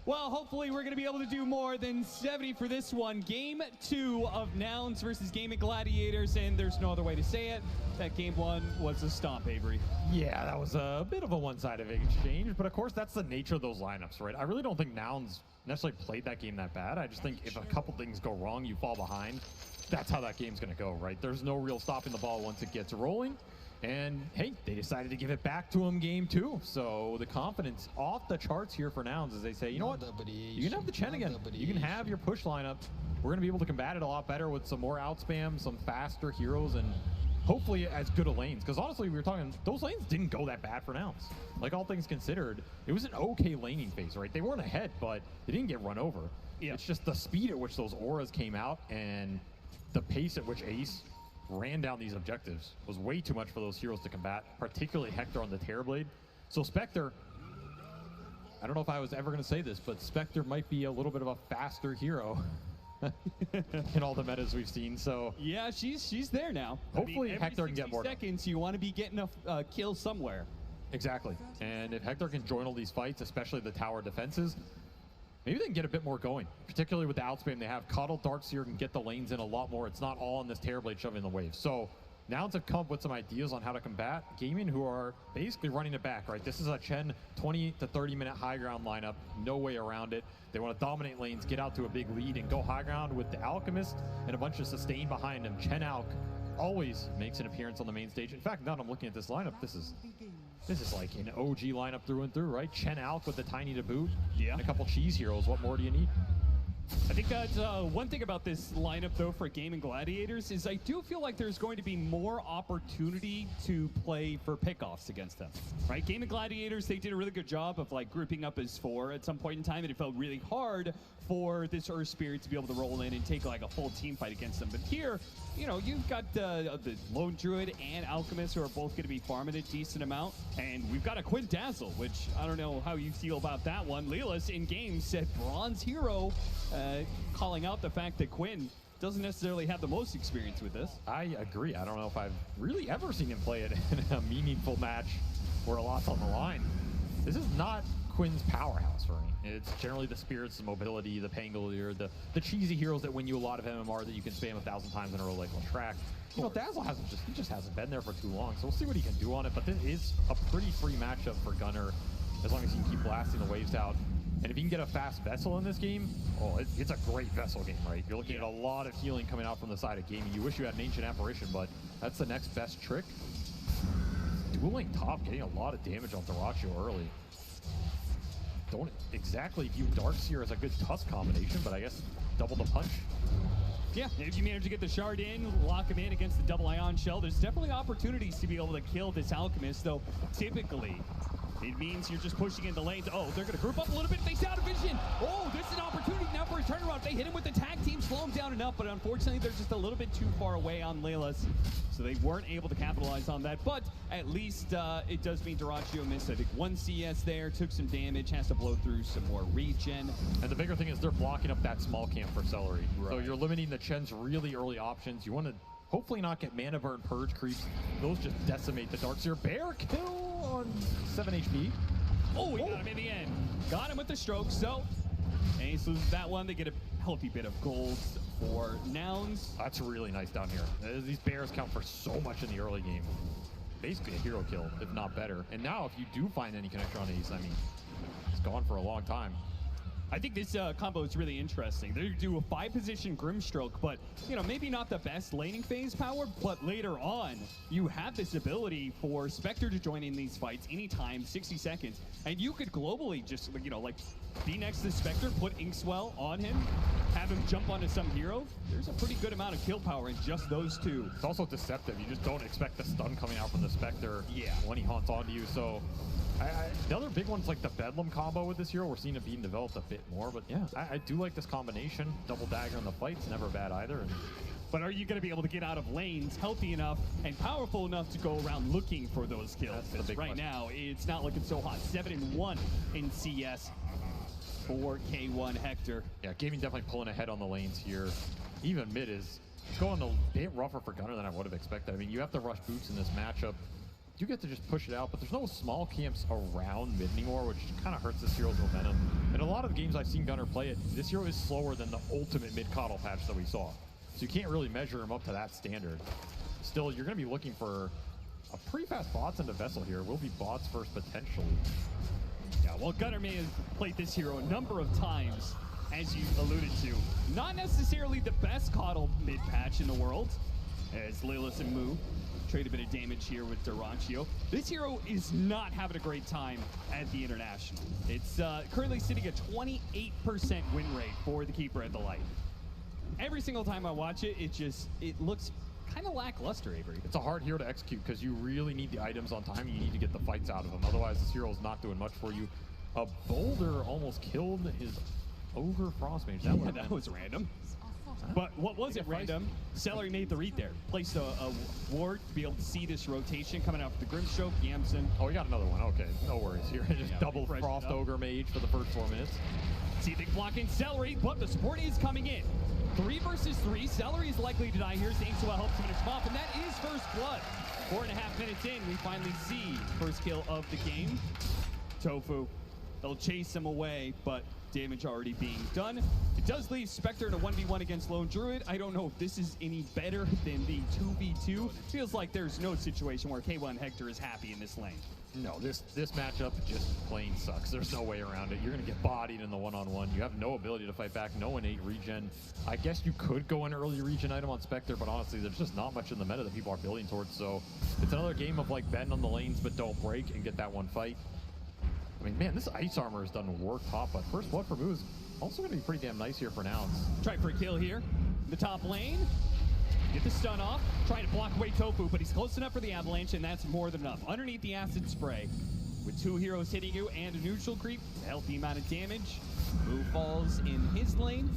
Well, hopefully we're going to be able to do more than 70 for this one. Game 2 of Nouns versus Gaimin Gladiators, and there's no other way to say it. That game 1 was a stomp, Avery. Yeah, that was a bit of a one-sided exchange, but of course that's the nature of those lineups, right? I really don't think Nouns necessarily played that game that bad. I just think if a couple things go wrong, you fall behind. That's how that game's going to go, right? There's no real stopping the ball once it gets rolling. And hey, they decided to give it back to him game 2. So the confidence off the charts here for Nouns as they say, you know what, you can have the Chen again. You can have your push lineup. We're going to be able to combat it a lot better with some more outspam, some faster heroes, and hopefully as good of lanes. Because honestly, we were talking, those lanes didn't go that bad for Nouns. Like all things considered, it was an okay laning phase, right? They weren't ahead, but they didn't get run over. Yeah. It's just the speed at which those auras came out and the pace at which Ace ran down these objectives was way too much for those heroes to combat, particularly Hector on the Terrorblade. So Spectre, I don't know if I was ever going to say this, but Spectre might be a little bit of a faster hero in all the metas we've seen. So yeah, she's there now. Hopefully Hector can get more seconds. You want to be getting a kill somewhere. Exactly. And if Hector can join all these fights, especially the tower defenses, maybe they can get a bit more going, particularly with the outspam they have. Coddle Darkseer can get the lanes in a lot more. It's not all on this Terrorblade shoving the waves. So Nouns have come up with some ideas on how to combat Gaimin, who are basically running it back, right? This is a Chen 20 to 30 minute high ground lineup. No way around it. They want to dominate lanes, get out to a big lead, and go high ground with the Alchemist and a bunch of sustain behind him. Chen Alch always makes an appearance on the main stage. In fact, now that I'm looking at this lineup, this is like an OG lineup through and through, right? Chen Alch with the Tiny to boot, and a couple cheese heroes. What more do you need? I think that's one thing about this lineup, though, for Gaimin Gladiators is I do feel like there's going to be more opportunity to play for pickoffs against them, right? Gaimin Gladiators, they did a really good job of like grouping up as 4 at some point in time, and it felt really hard for this Earth Spirit to be able to roll in and take like a full team fight against them. But here, you know, you've got the Lone Druid and Alchemist who are both going to be farming a decent amount, and we've got a Quindazzle, which I don't know how you feel about that one. Lelis in game said Bronze Hero, calling out the fact that Quinn doesn't necessarily have the most experience with this. I agree. I don't know if I've really ever seen him play it in a meaningful match where a lot's on the line. This is not Quinn's powerhouse for me. It's generally the spirits, the mobility, the Pangolier, the cheesy heroes that win you a lot of MMR that you can spam 1,000 times in a row like Latrak. You know, Dazzle just hasn't been there for too long, so we'll see what he can do on it. But this is a pretty free matchup for Gunnar as long as he can keep blasting the waves out. And if you can get a fast Vessel in this game, it's a great Vessel game, right? You're looking at a lot of healing coming out from the side of Gaimin. You wish you had an Ancient Apparition, but that's the next best trick. Dueling top, getting a lot of damage on Thracio early. Don't exactly view Darkseer as a good Tusk combination, but I guess double the punch. Yeah, if you manage to get the shard in, lock him in against the double ion shell, there's definitely opportunities to be able to kill this Alchemist, though typically it means you're just pushing into lanes. Oh, they're going to group up a little bit. They out of vision. Oh, this is an opportunity now for a turnaround. They hit him with the tag team, slow him down enough, but unfortunately they're just a little bit too far away on Lelis, so they weren't able to capitalize on that. But at least it does mean Dyrachyo missed, I think, 1 CS there, took some damage, has to blow through some more regen. And the bigger thing is they're blocking up that small camp for Celery. Right. So you're limiting the Chen's really early options. You want to hopefully not get mana burn purge creeps. Those just decimate the Darkseer. Bear kill on 7 HP. Oh, he got him in the end. Got him with the stroke, so Ace loses that one. They get a healthy bit of gold for Nouns. That's really nice down here. These bears count for so much in the early game. Basically a hero kill, if not better. And now if you do find any connection on Ace, I mean, it's gone for a long time. I think this combo is really interesting. They do a 5-position Grimstroke, but you know, maybe not the best laning phase power, but later on, you have this ability for Spectre to join in these fights anytime, 60 seconds, and you could globally just, you know, like, be next to Spectre, put Inkswell on him, have him jump onto some hero. There's a pretty good amount of kill power in just those two. It's also deceptive. You just don't expect the stun coming out from the Spectre when he haunts onto you, so the other big one's like the Bedlam combo with this hero. We're seeing it being developed a bit more, but yeah, I do like this combination. Double dagger in the fight's never bad either. But are you going to be able to get out of lanes healthy enough and powerful enough to go around looking for those kills? Because right now, it's not looking so hot. 7-1 in CS for K1 Hector. Yeah, Gaimin definitely pulling ahead on the lanes here. Even mid is going a bit rougher for Gunnar than I would have expected. I mean, you have to rush boots in this matchup. You get to just push it out, but there's no small camps around mid anymore, which kind of hurts this hero's momentum. And a lot of of games I've seen Gunnar play it, this hero is slower than the ultimate mid-coddle patch that we saw. So you can't really measure him up to that standard. Still, you're going to be looking for a pretty fast bots into Vessel here. Will be bots first, potentially. Yeah, well, Gunnar may have played this hero a number of times, as you alluded to. Not necessarily the best coddle mid-patch in the world, as Lilith and Moo trade a bit of damage here with Durantio. This hero is not having a great time at the International. It's currently sitting at 28% win rate for the Keeper of the Light. Every single time I watch it, it looks kind of lackluster, Avery. It's a hard hero to execute because you really need the items on time. You need to get the fights out of him. Otherwise, this hero is not doing much for you. A Boulder almost killed his Ogre Frost Mage. That was random. But what wasn't random, Celery made the read there. Placed a ward to be able to see this rotation coming out for the Grimstroke, Yamson. Oh, we got another one. Okay, no worries here. Just double Frost Ogre Mage for the first 4 minutes. See the blocking Celery, but the support is coming in. 3 versus 3. Celery is likely to die here. Zainsua helps him in his pop, and that is first blood. 4.5 minutes in, we finally see first kill of the game. Tofu, they'll chase him away, but damage already being done. It does leave Spectre in a 1v1 against Lone Druid. I don't know if this is any better than the 2v2. Feels like there's no situation where K1 Hector is happy in this lane. No, this matchup just plain sucks. There's no way around it. You're going to get bodied in the one-on-one. You have no ability to fight back, no innate regen. I guess you could go an early regen item on Spectre, but honestly, there's just not much in the meta that people are building towards. So it's another game of like bend on the lanes, but don't break and get that one fight. I mean, man, this ice armor has done work top, but first blood for Moo is also going to be pretty damn nice here for Nouns. Try for a kill here in the top lane. Get the stun off, trying to block away Tofu, but he's close enough for the avalanche, and that's more than enough. Underneath the acid spray, with 2 heroes hitting you and a neutral creep, a healthy amount of damage. Moo falls in his lane.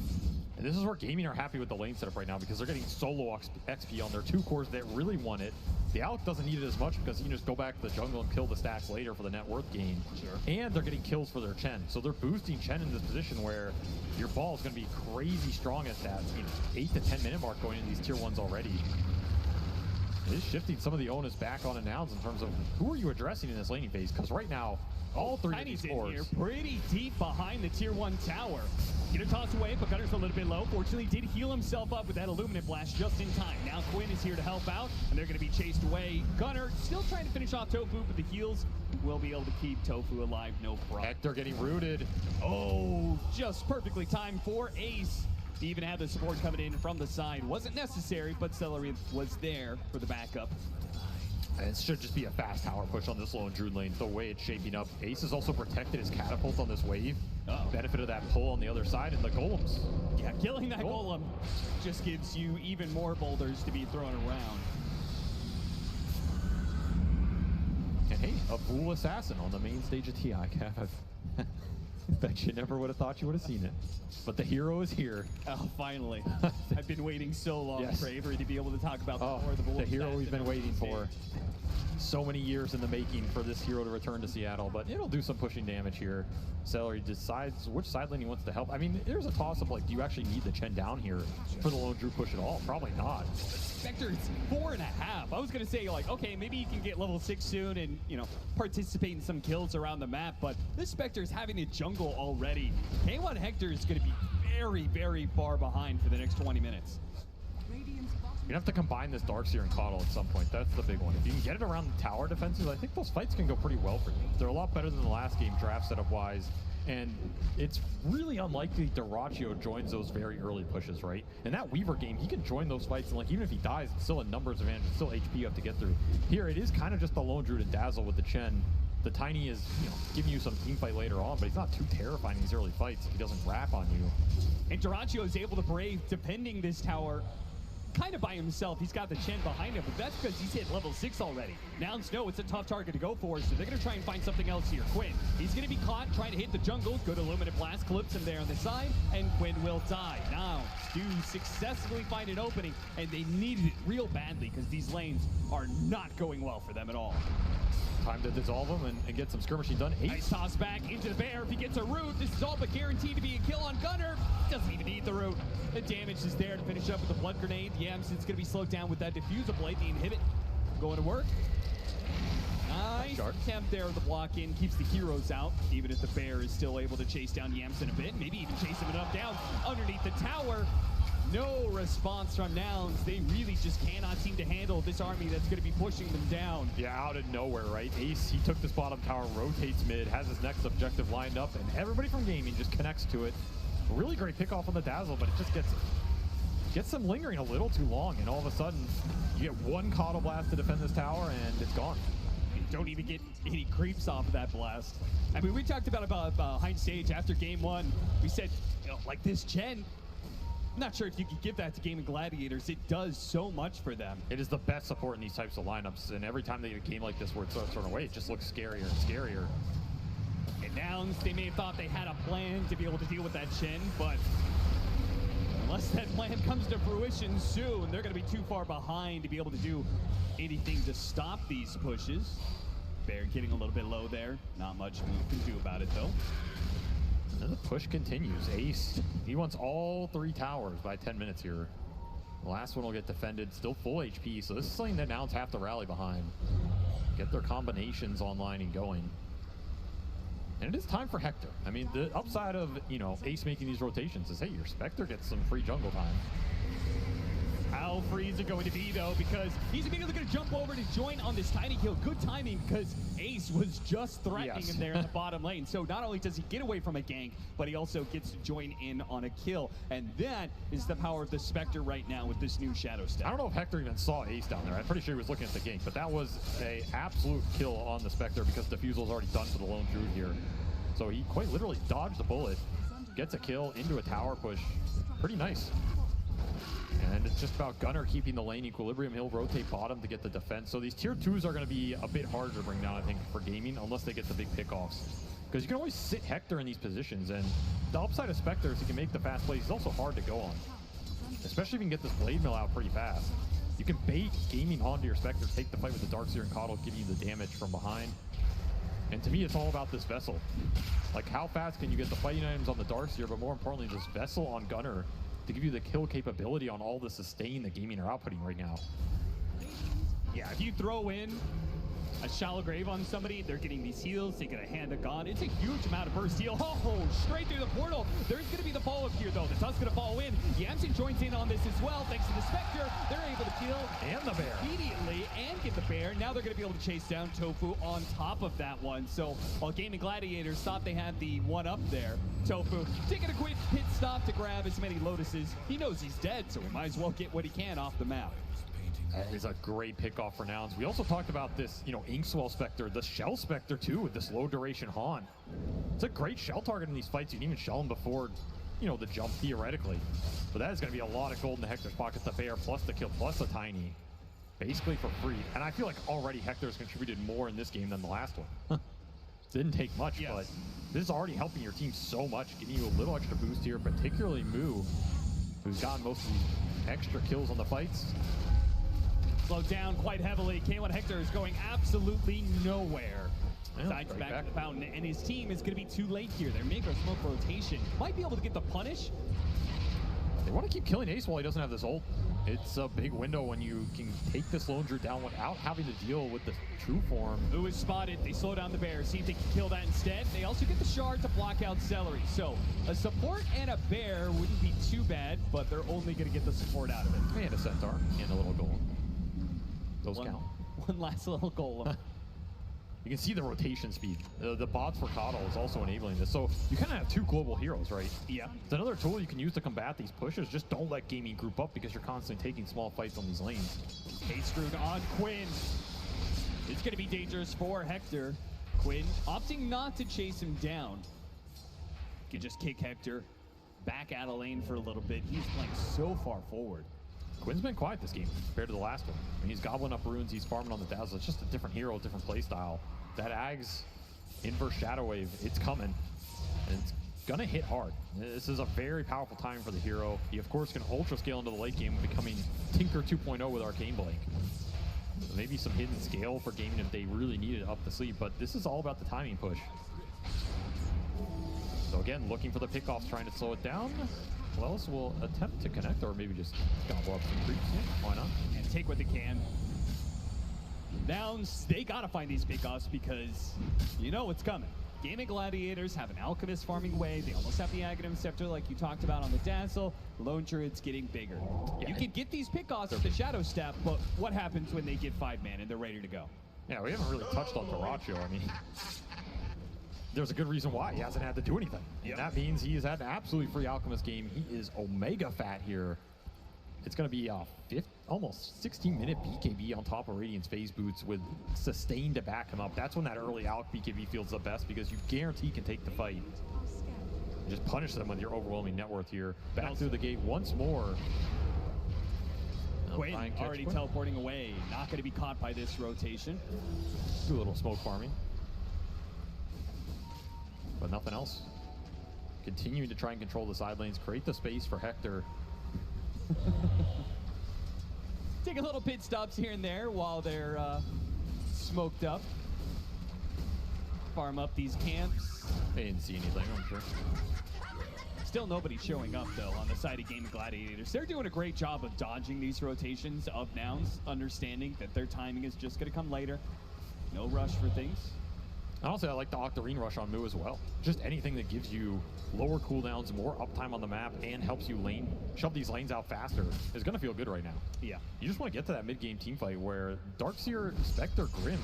And this is where Gaimin are happy with the lane setup right now because they're getting solo XP on their 2 cores that really want it. The Alec doesn't need it as much because he can just go back to the jungle and kill the stacks later for the net worth gain. Sure. And they're getting kills for their Chen. So they're boosting Chen in this position where your ball is going to be crazy strong at that 8 to 10 minute mark going into these tier 1s already. It is shifting some of the onus back onto Nouns in terms of who are you addressing in this laning phase, because right now, all 3 of these cores here, pretty deep behind the tier 1 tower. Gonna toss away, but Gunner's a little bit low. Fortunately, did heal himself up with that Illuminate Blast just in time. Now Quinn is here to help out, and they're gonna be chased away. Gunner still trying to finish off Tofu, but the heals will be able to keep Tofu alive, no problem. Hector getting rooted. Oh, just perfectly timed for Ace. He even had the support coming in from the side. Wasn't necessary, but Celery was there for the backup. And it should just be a fast tower push on this Lone Druid lane, the way it's shaping up. Ace has also protected his catapult on this wave. Benefit of that pull on the other side, and the golems. Yeah, killing that golem just gives you even more boulders to be thrown around. And hey, a Fool Assassin on the main stage of TI. I bet you never would have thought you would have seen it. But the hero is here. Oh, finally. I've been waiting so long for Avery to be able to talk about the hero we've been waiting for. So many years in the making for this hero to return to Seattle, but it'll do some pushing damage here. Celery decides which side lane he wants to help. I mean, there's a toss-up, like, do you actually need the Chen down here for the Lone Druid push at all? Probably not. Spectre, it's 4.5. I was going to say, like, okay, maybe he can get level 6 soon and, you know, participate in some kills around the map, but this Spectre is having a jungle already. K1 Hector is going to be very, very far behind for the next 20 minutes. You're gonna have to combine this Darkseer and Coddle at some point. That's the big one. If you can get it around the tower defenses, I think those fights can go pretty well for you. They're a lot better than the last game draft setup wise. And it's really unlikely Durantio joins those very early pushes, right? In that Weaver game, he can join those fights, and like even if he dies, it's still a numbers advantage, it's still HP you have to get through. Here, it is kind of just the Lone Druid and Dazzle with the Chen. The Tiny is, you know, giving you some team fight later on, but he's not too terrifying in these early fights if he doesn't wrap on you. And Durantio is able to brave defending this tower kind of by himself. He's got the Chen behind him, but that's because he's hit level 6 already. Nouns know it's a tough target to go for, so they're going to try and find something else here. Quinn, he's going to be caught trying to hit the jungle. Good Illuminate Blast clips him there on the side, and Quinn will die. Nouns do successfully find an opening, and they needed it real badly because these lanes are not going well for them at all. Time to dissolve him and get some skirmishing done. Nice toss back into the bear. If he gets a root, this is all but guaranteed to be a kill on Gunner. Doesn't even need the root. The damage is there to finish up with the blood grenade. Yamson's going to be slowed down with that diffuser blade. The inhibit going to work. Nice Shark. attempt there with the block in, keeps the heroes out, even if the bear is still able to chase down Yamsen a bit, maybe even chase him up down underneath the tower. No response from Nouns. They really just cannot seem to handle this army that's going to be pushing them down. Yeah, out of nowhere, right? Ace, he took this bottom tower, rotates mid, has his next objective lined up, and everybody from Gaimin just connects to it. Really great pick off on the Dazzle, but it just gets them lingering a little too long, and all of a sudden, you get one Coddle Blast to defend this tower, and it's gone. You don't even get any creeps off of that blast. I mean, we talked about behind stage after game one. We said, you know, like this gen, I'm not sure if you could give that to Gaimin Gladiators. It does so much for them. It is the best support in these types of lineups, and every time they get a game like this where it starts thrown away, it just looks scarier and scarier. And Nouns, they may have thought they had a plan to be able to deal with that Shin, but unless that plan comes to fruition soon, they're going to be too far behind to be able to do anything to stop these pushes. Bear getting a little bit low there. Not much we can do about it, though. And the push continues. Ace, he wants all 3 towers by 10 minutes here. The last one will get defended, still full HP, so this is something that Nouns have to rally behind. Get their combinations online and going. And it is time for Hector. I mean, the upside of, you know, Ace making these rotations is, hey, your Spectre gets some free jungle time. How free is it going to be, though? Because he's immediately going to jump over to join on this tiny kill. Good timing, because Ace was just threatening him there in the bottom lane. So not only does he get away from a gank, but he also gets to join in on a kill. And that is the power of the Spectre right now with this new Shadow Step. I don't know if Hector even saw Ace down there. I'm pretty sure he was looking at the gank, but that was a absolute kill on the Spectre because Diffusal's already done for the lone druid here. So he quite literally dodged the bullet, gets a kill into a tower push. Pretty nice. And it's just about Gunnar keeping the lane equilibrium. He'll rotate bottom to get the defense. So these tier 2s are going to be a bit harder to bring down, I think, for Gaimin, unless they get the big pickoffs. Because you can always sit Hector in these positions, and the upside of Spectre is he can make the fast plays. He's also hard to go on, especially if you can get this Blade Mill out pretty fast. You can bait Gaimin onto your Spectre, take the fight with the Darkseer and Coddle, give you the damage from behind. And to me, it's all about this Vessel. Like, how fast can you get the fighting items on the Darkseer, but more importantly, this Vessel on Gunnar to give you the kill capability on all the sustain that Gaimin are outputting right now. Yeah, if you throw in a Shallow Grave on somebody, they're getting these heals, they get a Hand of God. It's a huge amount of burst heal. Oh, straight through the portal. There's going to be the follow-up here, though. The Tusk's going to follow in. Yamsen joins in on this as well, thanks to the Spectre. They're able to kill And the bear. immediately and get the bear. Now they're going to be able to chase down Tofu on top of that one. So while Gaimin Gladiators thought they had the one up there, Tofu taking a quick pit stop to grab as many Lotuses. He knows he's dead, so he might as well get what he can off the map. That is a great pickoff for Nouns. We also talked about this, you know, Inkswell Spectre, the Shell Spectre too, with this low duration haunt. It's a great shell target in these fights. You can even shell him before, you know, the jump theoretically. But that is going to be a lot of gold in the Hector's pocket. The bear plus the kill plus a tiny, basically for free. And I feel like already Hector's contributed more in this game than the last one. Didn't take much, but this is already helping your team so much, giving you a little extra boost here, particularly Moo, who's gotten most of these extra kills on the fights. Slowed down quite heavily. K1 Hector is going absolutely nowhere. Sides back to the fountain, and his team is going to be too late here. Their make or smoke rotation might be able to get the punish. They want to keep killing Ace while he doesn't have this ult. It's a big window when you can take this lone druid down without having to deal with the true form. Who is spotted? They slow down the bear. See if they can kill that instead. They also get the shard to block out Celery. So a support and a bear wouldn't be too bad, but they're only going to get the support out of it. And a centaur and a little golem. Those count. One last little golem. You can see the rotation speed. The bots for Coddle is also enabling this. So you kind of have 2 global heroes, right? Yeah. It's another tool you can use to combat these pushes. Just don't let Gaimin group up because you're constantly taking small fights on these lanes. Screwed on Quinn. It's going to be dangerous for Hector. Quinn opting not to chase him down. Can just kick Hector back out of lane for a little bit. He's playing so far forward. Quinn's been quiet this game compared to the last one. I mean, he's gobbling up runes, he's farming on the Dazzle. It's just a different hero, different play style. That Ags inverse Shadow Wave, it's coming. And it's gonna hit hard. This is a very powerful time for the hero. He, of course, can ultra scale into the late game, becoming Tinker 2.0 with Arcane Blink. So maybe some hidden scale for Gaimin if they really need it up the sleeve, but this is all about the timing push. So again, looking for the pickoffs, trying to slow it down. Wells will attempt to connect, or maybe just gobble up some creeps. Yeah, why not? And take what they can. Nouns, they gotta find these pickoffs because you know what's coming. Gaimin Gladiators have an Alchemist farming away. They almost have the Aghanim Scepter like you talked about on the Dazzle. Lone Druid's getting bigger. Yeah. You can get these pickoffs with the Shadow Staff, but what happens when they get 5-man and they're ready to go? Yeah, we haven't really touched on Dyrachyo. I mean, there's a good reason why. He hasn't had to do anything. Yep. And that means he has had an absolutely free Alchemist game. He is Omega fat here. It's going to be a almost 16-minute BKB on top of Radiant's phase boots with sustain to back him up. That's when that early Alch BKB feels the best because you guarantee can take the fight. Just punish them with your overwhelming net worth here. Back through the gate once more. Quinn already teleporting away. Not going to be caught by this rotation. Do a little smoke farming. But nothing else. Continuing to try and control the side lanes, create the space for Hector. Take a little pit stops here and there while they're smoked up. Farm up these camps. They didn't see anything, I'm sure. Still nobody showing up, though, on the side of Gaimin Gladiators. They're doing a great job of dodging these rotations of Nouns, understanding that their timing is just going to come later. No rush for things. Honestly, I like the Octarine rush on Mu as well. Just anything that gives you lower cooldowns, more uptime on the map, and helps you shove these lanes out faster is going to feel good right now. Yeah. You just want to get to that mid-game team fight where Darkseer, Spectre, Grim,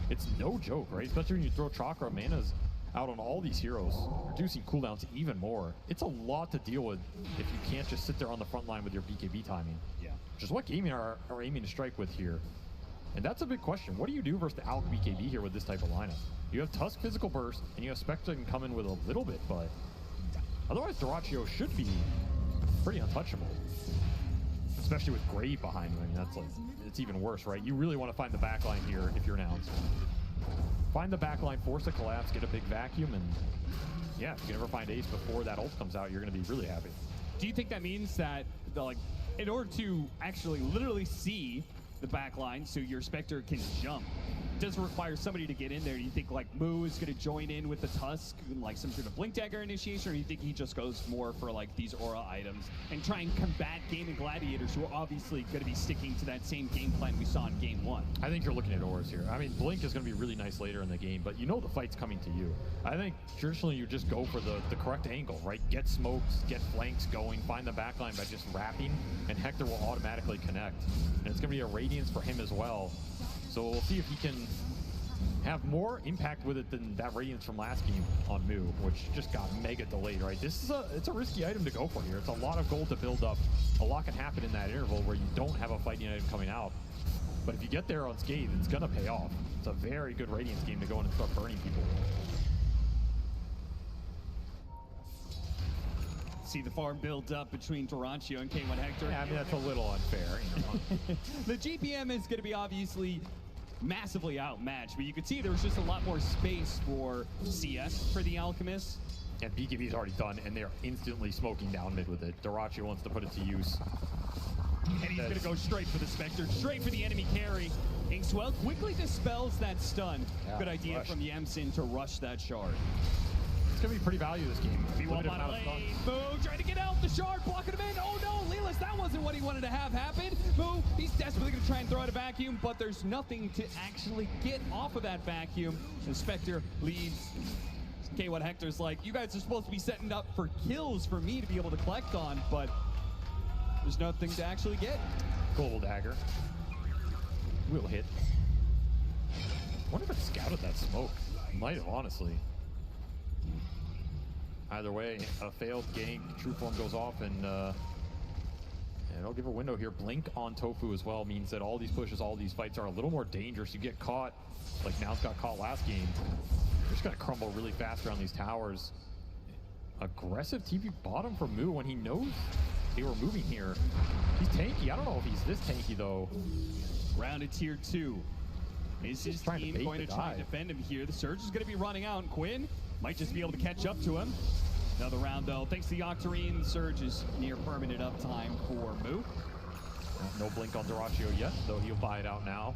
it's no joke, right? Especially when you throw Chakra, Mana's out on all these heroes, reducing cooldowns even more. It's a lot to deal with if you can't just sit there on the front line with your BKB timing. Yeah. Which is what Gaimin are aiming to strike with here. And that's a big question. What do you do versus the Alch BKB here with this type of lineup? You have Tusk Physical Burst, and you have Spectre can come in with a little bit, but otherwise Dyrachyo should be pretty untouchable. Especially with Grave behind him. I mean, that's like, it's even worse, right? You really want to find the backline here if you're Nouns. Find the backline, force a collapse, get a big vacuum, and yeah, if you can ever find Ace before that ult comes out, you're going to be really happy. Do you think that means that, in order to actually literally see the backline so your Spectre can jump, does it require somebody to get in there? Do you think like Mu is going to join in with the Tusk, like some sort of Blink Dagger initiation, or do you think he just goes more for like these aura items and try and combat Gaimin Gladiators, who are obviously going to be sticking to that same game plan we saw in game 1? I think you're looking at auras here. I mean, Blink is going to be really nice later in the game, but you know the fight's coming to you. I think traditionally you just go for the correct angle, right? Get smokes, get flanks going, find the backline by just wrapping, and Hector will automatically connect. And it's going to be a Radiance for him as well. So we'll see if he can have more impact with it than that Radiance from last game on Mu, which just got mega delayed, right? This is it's a risky item to go for here. It's a lot of gold to build up. A lot can happen in that interval where you don't have a fighting item coming out. But if you get there unscathed, it's going to pay off. It's a very good Radiance game to go in and start burning people. See the farm build up between Dyrachyo and K1 Hector. Yeah, I mean, that's a little unfair. You know? The GPM is going to be obviously massively outmatched, but you could see there was just a lot more space for CS for the Alchemist. And BKB's already done, and they're instantly smoking down mid with it. Dyrachyo wants to put it to use. And he's going to go straight for the Spectre, straight for the enemy carry. Inkswell quickly dispels that stun. Yeah, good idea rush from Yamsin to rush that shard. It's going to be pretty valuable this game. Be one on a lane. Mu trying to get out the shard, blocking him in. Oh no, Lelis, that wasn't what he wanted to have happen. Mu, he's desperately going to try and throw out a vacuum, but there's nothing to actually get off of that vacuum. The Spectre leaves. K1 Hector's like, you guys are supposed to be setting up for kills for me to be able to collect on, but there's nothing to actually get. Gold dagger. Will hit. I wonder if it scouted that smoke. Might have, honestly. Either way, a failed gank. True form goes off, and it'll give a window here. Blink on Tofu as well means that all these pushes, all these fights are a little more dangerous. You get caught, like Nouns got caught last game. You're just gonna crumble really fast around these towers. Aggressive TP bottom for Mu when he knows they were moving here. He's tanky. I don't know if he's this tanky though. Round to tier 2. Is his trying to team bait going the to try and dive. defend him here? The Surge is going to be running out, and Quinn might just be able to catch up to him. Another round, though. Thanks to the Octarine, Surge is near permanent uptime for Mu. No blink on Dyrachyo yet, though he'll buy it out now.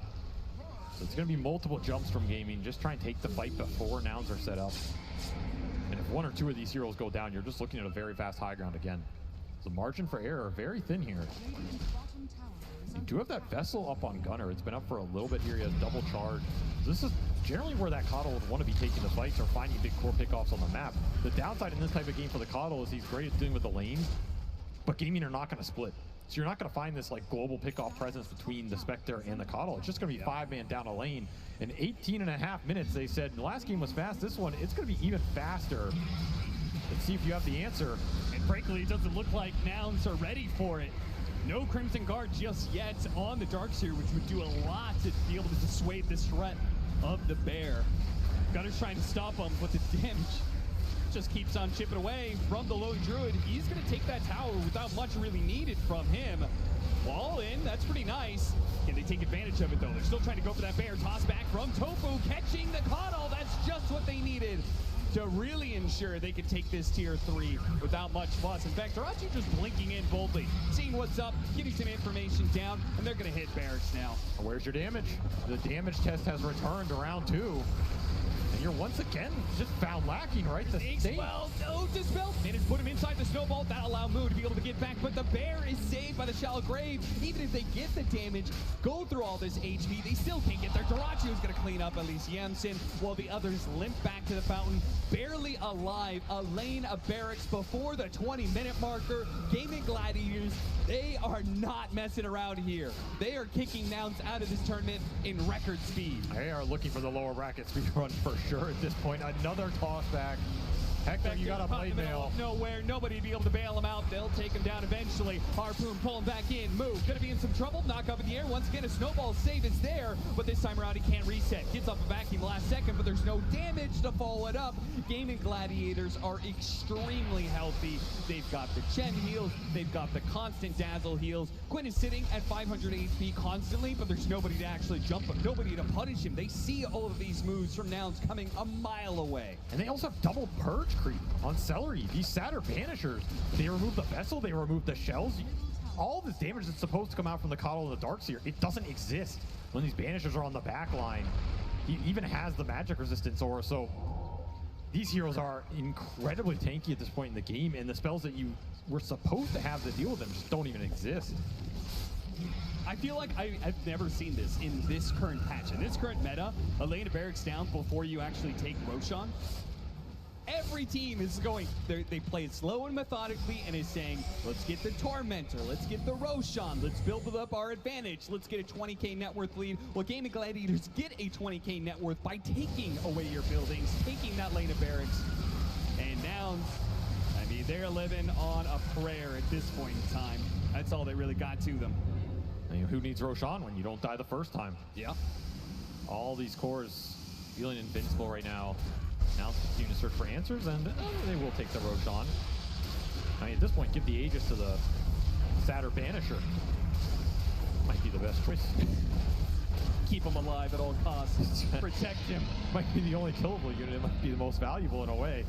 So it's going to be multiple jumps from Gaimin. Just try and take the fight before Nouns are set up. And if one or two of these heroes go down, you're just looking at a very fast high ground again. The margin for error very thin here. You do have that Vessel up on Gunner. It's been up for a little bit here. He has double charge. This is generally where that Coddle would want to be taking the fights or finding big core pickoffs on the map. The downside in this type of game for the Coddle is he's great at dealing with the lane, but Gaimin are not going to split. So you're not going to find this like global pickoff presence between the Spectre and the Coddle. It's just going to be 5-man down a lane. In 18.5 minutes, they said the last game was fast. This one, it's going to be even faster. Let's see if you have the answer. And frankly, it doesn't look like Nouns are ready for it. No Crimson Guard just yet on the Darkseer, which would do a lot to be able to dissuade this threat of the Bear. Gunner's trying to stop him, but the damage just keeps on chipping away from the Lone Druid. He's going to take that tower without much really needed from him. Wall in, that's pretty nice. Can they take advantage of it, though? They're still trying to go for that Bear. Toss back from Tofu, catching the Coddle. That's just what they needed to really ensure they could take this tier 3 without much fuss. In fact, Darachi just blinking in boldly, seeing what's up, getting some information down, and they're going to hit Barracks now. Where's your damage? The damage test has returned to round 2. And you're once again just found lacking, right? The state. Well, no, Dispel managed to put him inside the snowball. That'll allow Moo to be able to get back, but the Bear is saved by the Shallow Grave. Even if they get the damage, go through all this HP, they still can't get there. Darachio's going to clean up at least Yamsen, while the others limp back to the fountain, barely alive. A lane of Barracks before the 20-minute marker. Gaimin Gladiators, they are not messing around here. They are kicking Nouns out of this tournament in record speed. They are looking for the lower bracket speed run for sure at this point. Another toss back. Hector, you got a blade mail. Nowhere, nobody to be able to bail him out. They'll take him down eventually. Harpoon pulling back in. Move, gonna be in some trouble. Knock up in the air. Once again, a snowball save is there, but this time around he can't reset. Gets off a vacuum last second, but there's no damage to follow it up. Gaimin Gladiators are extremely healthy. They've got the Chen heals. They've got the constant Dazzle heals. Quinn is sitting at 500 HP constantly, but there's nobody to actually jump him, nobody to punish him. They see all of these moves from Nouns coming a mile away. And they also have double purge creep on Celery. These Satyr Banishers, they remove the Vessel, they remove the shells. All this damage that's supposed to come out from the Coddle and the Darkseer, it doesn't exist when these Banishers are on the back line. He even has the magic resistance aura, so these heroes are incredibly tanky at this point in the game, and the spells that you were supposed to have to deal with them just don't even exist. I feel like I've never seen this in this current patch. In this current meta, a lane of Barracks down before you actually take Roshan. Every team is going, they play it slow and methodically and is saying, let's get the Tormentor, let's get the Roshan, let's build up our advantage, let's get a 20k net worth lead. Well, Gaimin Gladiators get a 20k net worth by taking away your buildings, taking that lane of Barracks. And Nouns, I mean, they're living on a prayer at this point in time. That's all they really got to them. I mean, who needs Roshan when you don't die the first time? Yeah. All these cores feeling invincible right now. Now continue to search for answers, and they will take the Roshan. I mean, at this point, give the Aegis to the Satyr Banisher. Might be the best choice. Keep him alive at all costs. Protect him. Might be the only killable unit. It might be the most valuable in a way.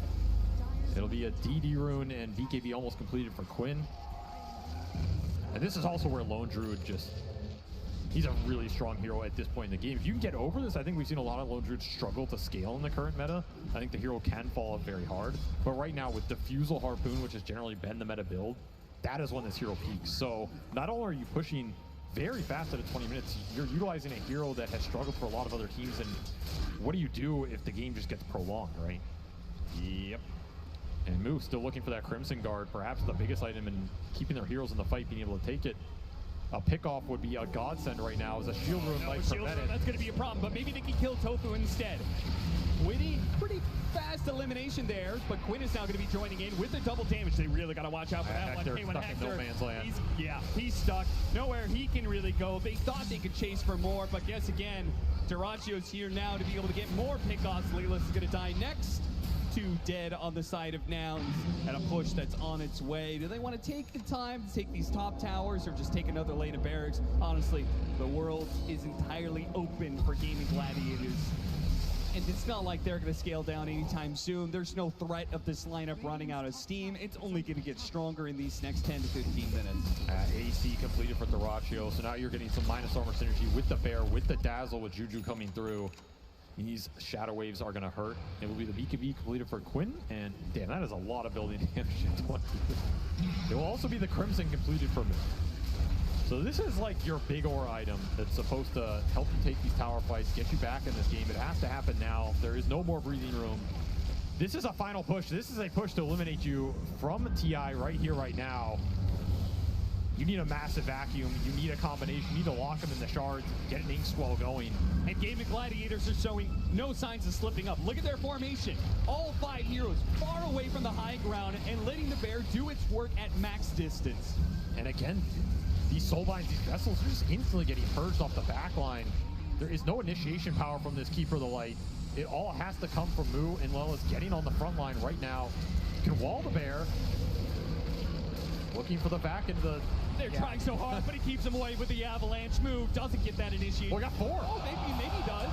It'll be a DD rune and BKB almost completed for Quinn. And this is also where Lone Druid just... He's a really strong hero at this point in the game. If you can get over this, I think we've seen a lot of Lone Druids struggle to scale in the current meta. I think the hero can fall off very hard. But right now with Diffusal Harpoon, which has generally been the meta build, that is when this hero peaks. So not only are you pushing very fast at 20 minutes, you're utilizing a hero that has struggled for a lot of other teams. And what do you do if the game just gets prolonged, right? Yep. And Moo still looking for that Crimson Guard, perhaps the biggest item in keeping their heroes in the fight, being able to take it. A pickoff would be a godsend right now as a shield rune might prevent it. That's going to be a problem, but maybe they can kill Tofu instead. Witty, pretty fast elimination there, but Quinn is now going to be joining in with the double damage. They really got to watch out for that one. Hector's stuck in no man's land. He's stuck. Nowhere he can really go. They thought they could chase for more, but guess again, Darachio's here now to be able to get more pickoffs. Leela's is going to die next. 2 dead on the side of Nouns, and a push that's on its way. Do they want to take the time to take these top towers or just take another lane of Barracks? Honestly, the world is entirely open for Gaimin Gladiators. And it's not like they're going to scale down anytime soon. There's no threat of this lineup running out of steam. It's only going to get stronger in these next 10 to 15 minutes. AC completed for Darachio, so now you're getting some minus armor synergy with the Bear, with the Dazzle, with Juju coming through. These Shadow Waves are going to hurt. It will be the BKB completed for Quinn, and damn, that is a lot of building damage in 20. It will also be the Crimson completed for Mid. So this is like your big ore item that's supposed to help you take these tower fights, get you back in this game. It has to happen now. There is no more breathing room. This is a final push. This is a push to eliminate you from TI right here, right now. You need a massive vacuum. You need a combination. You need to lock them in the shards, get an ink squall going. And Gaimin Gladiators are showing no signs of slipping up. Look at their formation. All 5 heroes far away from the high ground and letting the bear do its work at max distance. And again, these soulbinds, these vessels are just instantly getting purged off the back line. There is no initiation power from this Keeper of the Light. It all has to come from Moo, and Lel is getting on the front line right now. You can wall the bear. Looking for the back into the... They're trying so hard, but he keeps him away with the avalanche move. Doesn't get that initiation. Well, we got 4. Oh, maybe he does.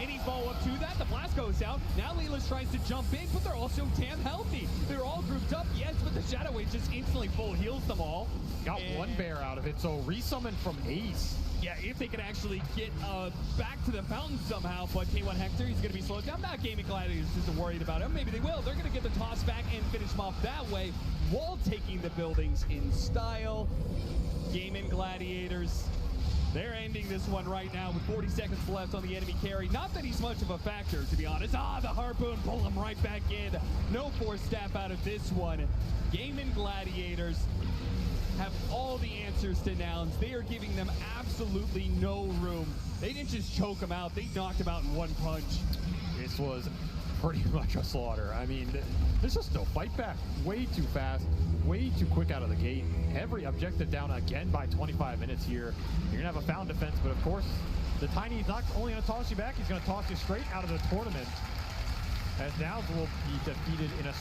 Any follow-up to that, the blast goes out. Now Leela's tries to jump in, but they're also damn healthy. They're all grouped up, yes, but the Shadow Wave just instantly full heals them all. Got one bear out of it, so resummon from Ace. Yeah, if they can actually get back to the fountain somehow, but K1 Hector, he's going to be slowed down. Not Gaimin Gladiators isn't worried about him. Maybe they will. They're going to get the toss back and finish him off that way, while taking the buildings in style. Gaimin Gladiators, they're ending this one right now with 40 seconds left on the enemy carry. Not that he's much of a factor, to be honest. The Harpoon pull him right back in. No Force Staff out of this one. Gaimin Gladiators have all the answers to Nouns. They are giving them absolutely no room. They didn't just choke them out, they knocked them out in one punch. This was pretty much a slaughter. I mean, there's just no fight back. Way too fast, way too quick out of the gate. Every objective down again by 25 minutes here. You're gonna have a found defense, but of course, the Tiny is not only gonna toss you back, he's gonna toss you straight out of the tournament. As Nouns will be defeated in a